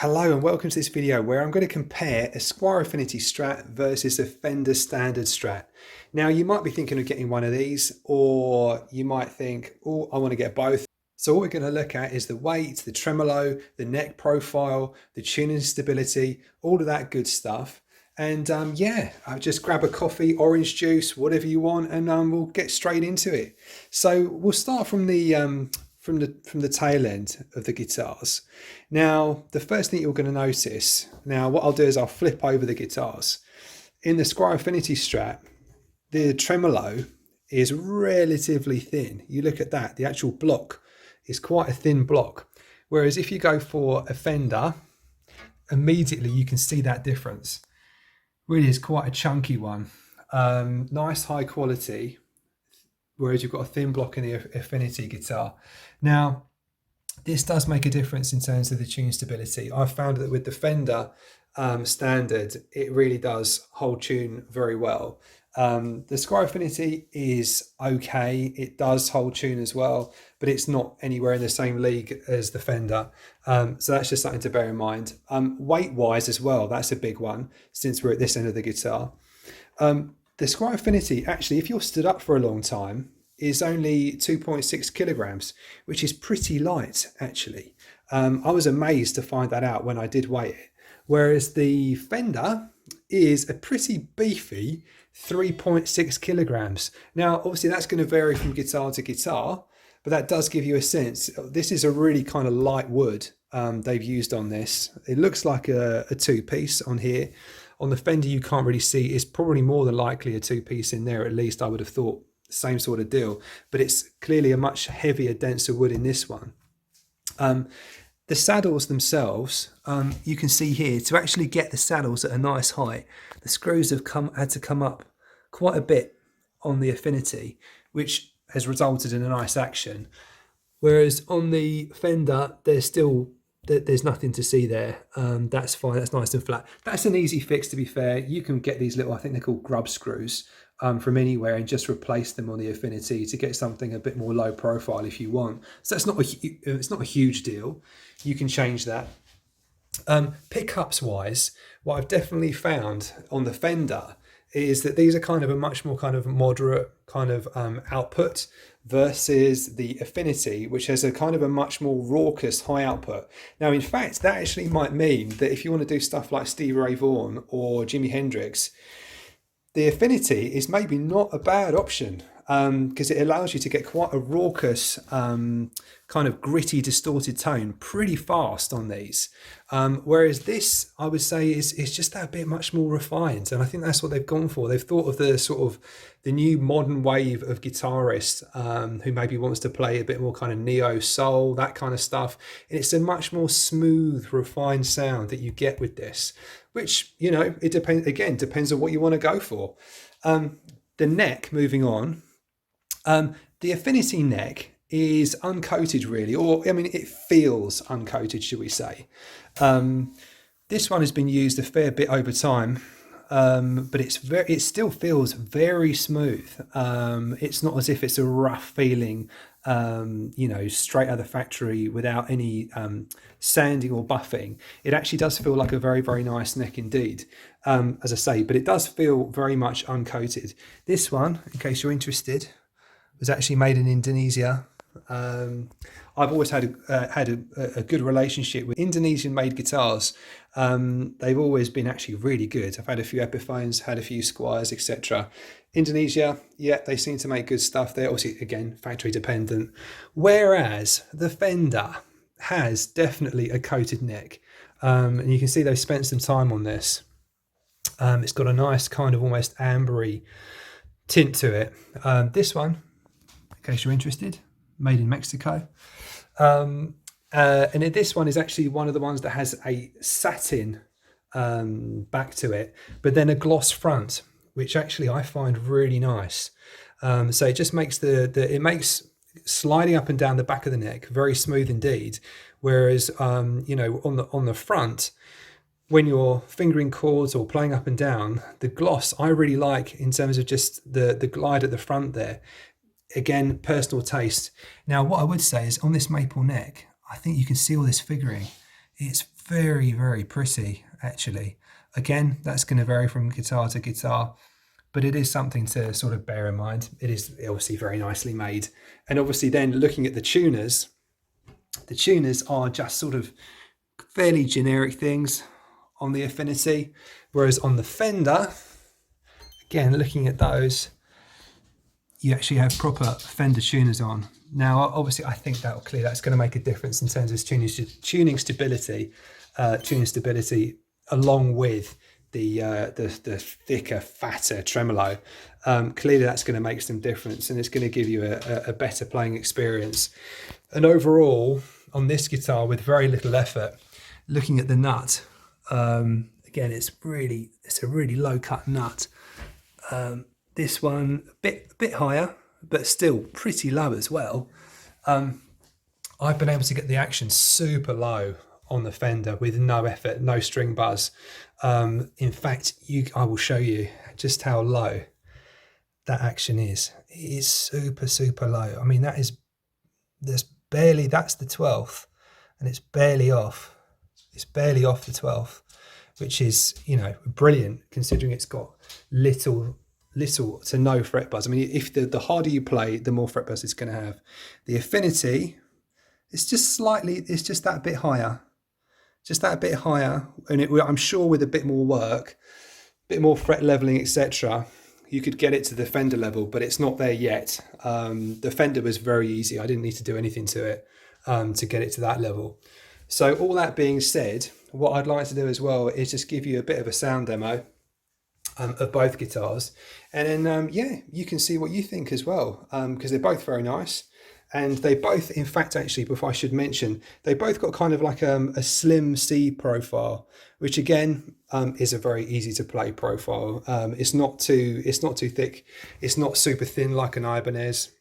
Hello and welcome to this video where I'm going to compare a Squier Affinity Strat versus a Fender Standard Strat. Now you might be thinking of getting one of these, or you might think, oh, I want to get both. So what we're going to look at is the weight, the tremolo, the neck profile, the tuning stability, all of that good stuff. And yeah, I'll just grab a coffee, orange juice, whatever you want, and we'll get straight into it. So we'll start from the tail end of the guitars. Now, the first thing you're going to notice, now what I'll do is I'll flip over the guitars. In the Squier Affinity Strat, the tremolo is relatively thin. You look at that, the actual block is quite a thin block. Whereas if you go for a Fender, immediately you can see that difference. Really is quite a chunky one. Nice high quality, whereas you've got a thin block in the Affinity guitar. Now, this does make a difference in terms of the tune stability. I've found that with the Fender Standard, it really does hold tune very well. The Squier Affinity is okay. It does hold tune as well, but it's not anywhere in the same league as the Fender. So that's just something to bear in mind. Weight-wise as well, that's a big one since we're at this end of the guitar. The Squier Affinity, actually, if you're stood up for a long time, is only 2.6 kilograms, which is pretty light, actually. I was amazed to find that out when I did weigh it. Whereas the Fender is a pretty beefy 3.6 kilograms. Now, obviously, that's going to vary from guitar to guitar, but that does give you a sense. This is a really kind of light wood they've used on this. It looks like a two-piece on here. On the Fender, you can't really see. It's probably more than likely a two-piece in there, at least I would have thought. Same sort of deal, but it's clearly a much heavier, denser wood in this one. The saddles themselves, you can see here, to actually get the saddles at a nice height, the screws have had to come up quite a bit on the Affinity, which has resulted in a nice action. Whereas on the Fender, there's nothing to see there. That's fine, that's nice and flat. That's an easy fix, to be fair. You can get these little, I think they're called grub screws, from anywhere and just replace them on the Affinity to get something a bit more low profile if you want. So that's it's not a huge deal. You can change that. Pickups wise, what I've definitely found on the Fender is that these are kind of a much more kind of moderate kind of output versus the Affinity, which has a kind of a much more raucous high output. Now, in fact, that actually might mean that if you want to do stuff like Stevie Ray Vaughan or Jimi Hendrix, the Affinity is maybe not a bad option because it allows you to get quite a raucous, kind of gritty, distorted tone pretty fast on these. Whereas this, I would say, is just that bit much more refined. And I think that's what they've gone for. They've thought of the sort of the new modern wave of guitarists who maybe wants to play a bit more kind of neo soul, that kind of stuff. And it's a much more smooth, refined sound that you get with this, which, you know, it depends on what you want to go for. The neck, moving on, the Affinity neck is uncoated really, or I mean, it feels uncoated, should we say. This one has been used a fair bit over time, but it still feels very smooth. It's not as if it's a rough feeling, you know, straight out of the factory without any sanding or buffing. It actually does feel like a very, very nice neck indeed, as I say, but it does feel very much uncoated. This one, in case you're interested, was actually made in Indonesia. I've always had a good relationship with Indonesian-made guitars. They've always been actually really good. I've had a few Epiphones, had a few Squiers, etc. Indonesia, yeah, they seem to make good stuff. They're obviously, again, factory dependent. Whereas the Fender has definitely a coated neck. And you can see they've spent some time on this. It's got a nice kind of almost ambery tint to it. This one, in case you're interested, made in Mexico. And this one is actually one of the ones that has a satin back to it, but then a gloss front, which actually I find really nice. So it just makes it makes sliding up and down the back of the neck very smooth indeed. Whereas you know, on the front, when you're fingering chords or playing up and down, the gloss I really like in terms of just the glide at the front there. Again, personal taste. Now, what I would say is on this maple neck, I think you can see all this figuring. It's very, very pretty actually. Again, that's going to vary from guitar to guitar, but it is something to sort of bear in mind. It is obviously very nicely made. And obviously then looking at the tuners are just sort of fairly generic things on the Affinity, whereas on the Fender, again, looking at those, you actually have proper Fender tuners on. Now, obviously, I think that's going to make a difference in terms of tuning stability, along with the thicker, fatter tremolo. Clearly, that's going to make some difference, and it's going to give you a better playing experience. And overall, on this guitar, with very little effort, looking at the nut, again, it's a really low cut nut. This one a bit higher, but still pretty low as well. I've been able to get the action super low on the Fender with no effort, no string buzz. In fact, I will show you just how low that action is. It is super, super low. I mean, that's the 12th, and it's barely off. It's barely off the 12th, which is, brilliant considering it's got little to no fret buzz. I mean, if the harder you play, the more fret buzz it's going to have. The Affinity, it's just that bit higher. And I'm sure with a bit more work, a bit more fret leveling, etc., you could get it to the Fender level, but it's not there yet. The Fender was very easy. I didn't need to do anything to it to get it to that level. So all that being said, what I'd like to do as well is just give you a bit of a sound demo of both guitars, and then you can see what you think as well, because they're both very nice, and they both, in fact, actually, before I should mention, they both got kind of like a slim C profile, which again is a very easy to play profile. It's not too thick, it's not super thin like an Ibanez,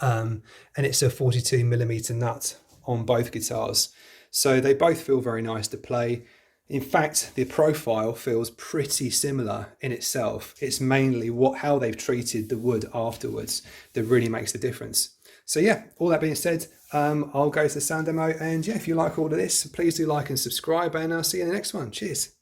and it's a 42mm nut on both guitars, so they both feel very nice to play. In fact, the profile feels pretty similar in itself. It's mainly how they've treated the wood afterwards that really makes the difference. So yeah, all that being said, I'll go to the sound demo, and if you like all of this, please do like and subscribe, and I'll see you in the next one. Cheers.